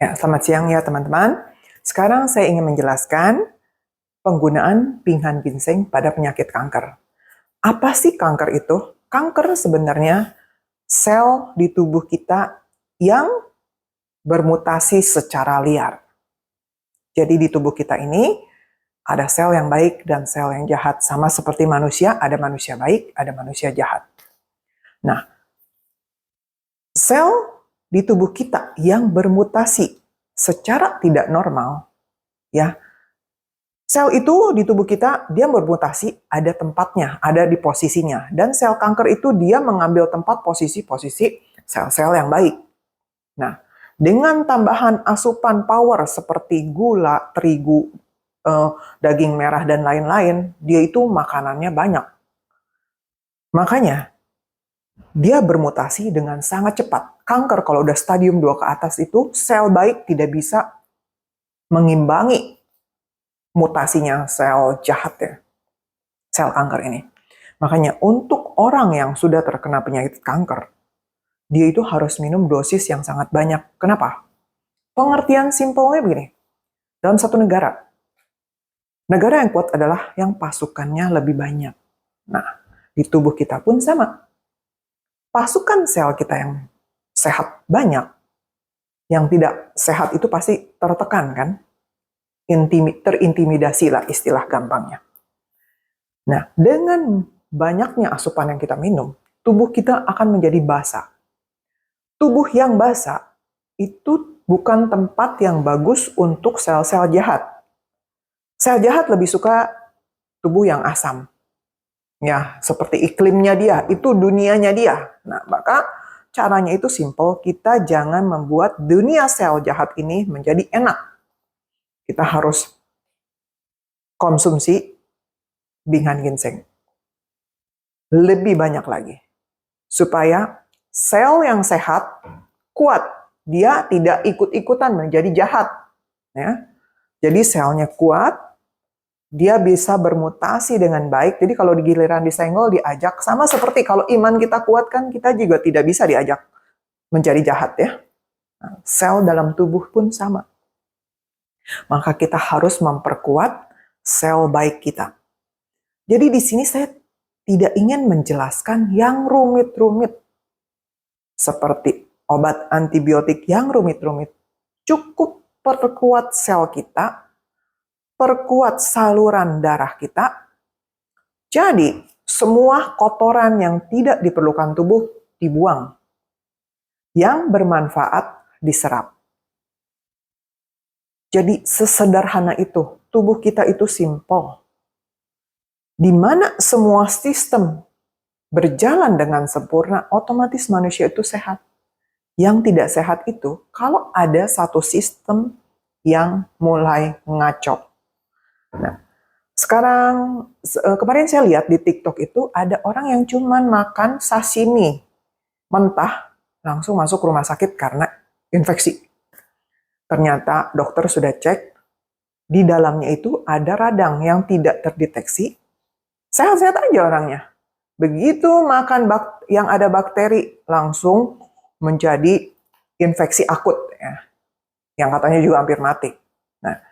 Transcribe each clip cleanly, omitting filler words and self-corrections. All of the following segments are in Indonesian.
Ya, selamat siang ya teman-teman. Sekarang saya ingin menjelaskan penggunaan pinggan ginseng pada penyakit kanker. Apa sih kanker itu? Kanker sebenarnya sel di tubuh kita yang bermutasi secara liar. Jadi di tubuh kita ini ada sel yang baik dan sel yang jahat. Sama seperti manusia, ada manusia baik, ada manusia jahat. Nah, sel di tubuh kita yang bermutasi secara tidak normal, ya, sel itu di tubuh kita, dia bermutasi, ada tempatnya, ada di posisinya. Dan sel kanker itu dia mengambil tempat posisi-posisi sel-sel yang baik. Nah, dengan tambahan asupan power seperti gula, terigu, daging merah, dan lain-lain, dia itu makanannya banyak. Makanya, dia bermutasi dengan sangat cepat. Kanker kalau udah stadium 2 ke atas itu, sel baik tidak bisa mengimbangi mutasinya sel jahat ya, sel kanker ini. Makanya untuk orang yang sudah terkena penyakit kanker, dia itu harus minum dosis yang sangat banyak. Kenapa? Pengertian simpelnya begini, dalam satu negara yang kuat adalah yang pasukannya lebih banyak. Nah, di tubuh kita pun sama. Pasukan sel kita yang sehat banyak, yang tidak sehat itu pasti tertekan kan? Terintimidasi lah istilah gampangnya. Nah, dengan banyaknya asupan yang kita minum, tubuh kita akan menjadi basah. Tubuh yang basah itu bukan tempat yang bagus untuk sel-sel jahat. Sel jahat lebih suka tubuh yang asam. Ya, seperti iklimnya dia, itu dunianya dia. Nah, maka caranya itu simple, kita jangan membuat dunia sel jahat ini menjadi enak. Kita harus konsumsi pinggan ginseng lebih banyak lagi, supaya sel yang sehat kuat, dia tidak ikut-ikutan menjadi jahat. Ya. Jadi selnya kuat, dia bisa bermutasi dengan baik. Jadi kalau di giliran disenggol, diajak, sama seperti kalau iman kita kuat kan, kita juga tidak bisa diajak menjadi jahat ya. Nah, sel dalam tubuh pun sama. Maka kita harus memperkuat sel baik kita. Jadi di sini saya tidak ingin menjelaskan yang rumit-rumit, seperti obat antibiotik yang rumit-rumit. Cukup perkuat sel kita, perkuat saluran darah kita. Jadi, semua kotoran yang tidak diperlukan tubuh dibuang. Yang bermanfaat diserap. Jadi, sesederhana itu. Tubuh kita itu simple. Di mana semua sistem berjalan dengan sempurna, otomatis manusia itu sehat. Yang tidak sehat itu, kalau ada satu sistem yang mulai ngaco. Nah, sekarang, kemarin saya lihat di TikTok itu, ada orang yang cuman makan sashimi mentah, langsung masuk rumah sakit karena infeksi. Ternyata dokter sudah cek, di dalamnya itu ada radang yang tidak terdeteksi, sehat-sehat aja orangnya. Begitu makan yang ada bakteri, langsung menjadi infeksi akut, ya, yang katanya juga hampir mati. Nah,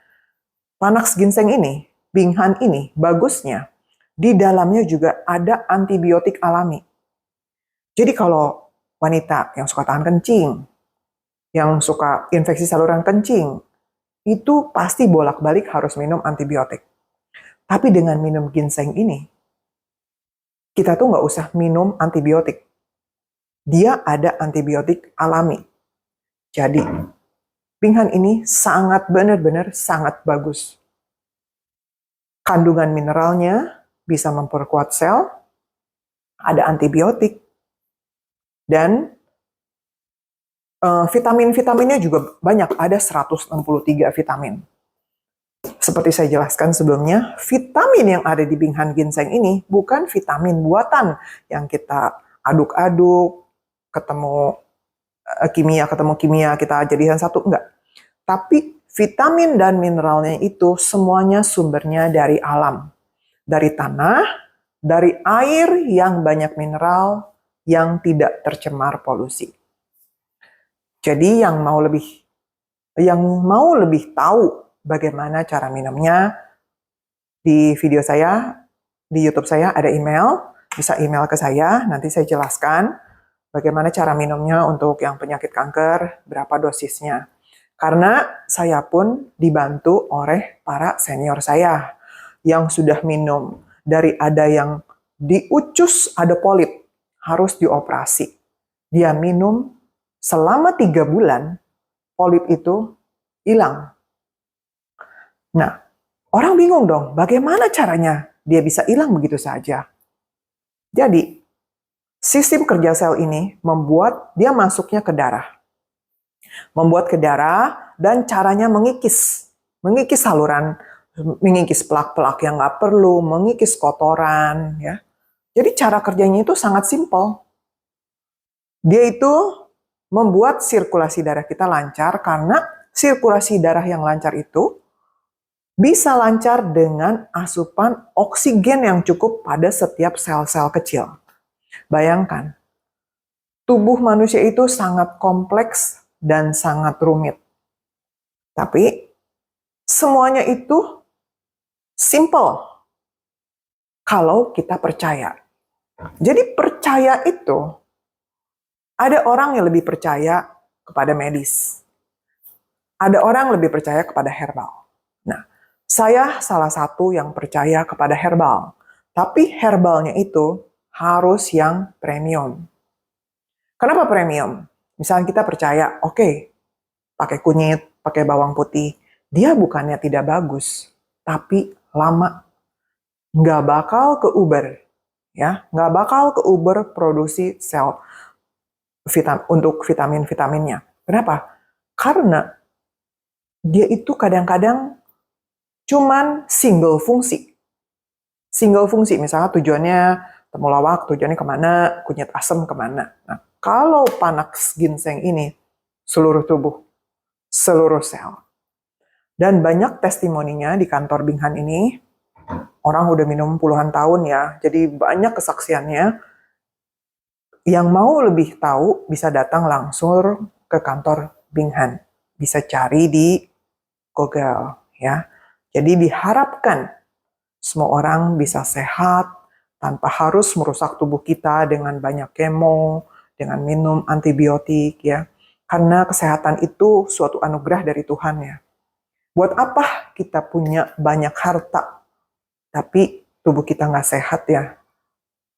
Panax ginseng ini, pinggan ini, bagusnya, di dalamnya juga ada antibiotik alami. Jadi kalau wanita yang suka tahan kencing, yang suka infeksi saluran kencing, itu pasti bolak-balik harus minum antibiotik. Tapi dengan minum ginseng ini, kita tuh nggak usah minum antibiotik. Dia ada antibiotik alami. Jadi, pinggan ini sangat benar-benar sangat bagus. Kandungan mineralnya bisa memperkuat sel, ada antibiotik, dan vitamin-vitaminnya juga banyak, ada 163 vitamin. Seperti saya jelaskan sebelumnya, vitamin yang ada di pinggan ginseng ini bukan vitamin buatan yang kita aduk-aduk, ketemu kimia, kita jadikan satu, enggak. Tapi vitamin dan mineralnya itu semuanya sumbernya dari alam. Dari tanah, dari air yang banyak mineral, yang tidak tercemar polusi. Jadi yang mau lebih Yang mau lebih tahu bagaimana cara minumnya, di video saya, di YouTube saya ada email, bisa email ke saya, nanti saya jelaskan bagaimana cara minumnya untuk yang penyakit kanker, berapa dosisnya. Karena saya pun dibantu oleh para senior saya yang sudah minum. Dari ada yang di ucus ada polip, harus dioperasi. Dia minum selama 3 bulan, polip itu hilang. Nah, orang bingung dong, bagaimana caranya dia bisa hilang begitu saja. Jadi, sistem kerja sel ini membuat dia masuknya ke darah. Membuat ke darah dan caranya mengikis. Mengikis saluran, mengikis plak-plak yang nggak perlu, mengikis kotoran. Ya. Jadi cara kerjanya itu sangat simpel. Dia itu membuat sirkulasi darah kita lancar karena sirkulasi darah yang lancar itu bisa lancar dengan asupan oksigen yang cukup pada setiap sel-sel kecil. Bayangkan, tubuh manusia itu sangat kompleks dan sangat rumit. Tapi semuanya itu simple kalau kita percaya. Jadi percaya itu, ada orang yang lebih percaya kepada medis. Ada orang lebih percaya kepada herbal. Nah, saya salah satu yang percaya kepada herbal. Tapi herbalnya itu harus yang premium. Kenapa premium? Misalnya kita percaya, oke, pakai kunyit, pakai bawang putih, dia bukannya tidak bagus, tapi lama. Nggak bakal keuber, ya, nggak bakal keuber produksi sel untuk vitamin-vitaminnya. Kenapa? Karena dia itu kadang-kadang cuman single fungsi. Single fungsi, misalnya tujuannya temulawak, tujuannya kemana, kunyit asam kemana. Nah, kalau Panax ginseng ini, seluruh tubuh, seluruh sel. Dan banyak testimoninya di kantor Binghan ini, orang udah minum puluhan tahun ya, jadi banyak kesaksiannya. Yang mau lebih tahu bisa datang langsung ke kantor Binghan. Bisa cari di Google ya. Jadi diharapkan semua orang bisa sehat tanpa harus merusak tubuh kita dengan banyak kemo, dengan minum antibiotik ya. Karena kesehatan itu suatu anugerah dari Tuhan ya. Buat apa kita punya banyak harta, tapi tubuh kita nggak sehat ya?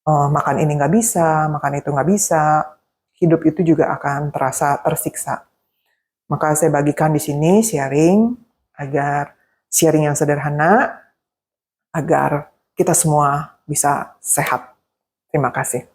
Makan ini nggak bisa, makan itu nggak bisa, hidup itu juga akan terasa tersiksa. Maka saya bagikan di sini sharing, agar sharing yang sederhana, agar kita semua bisa sehat. Terima kasih.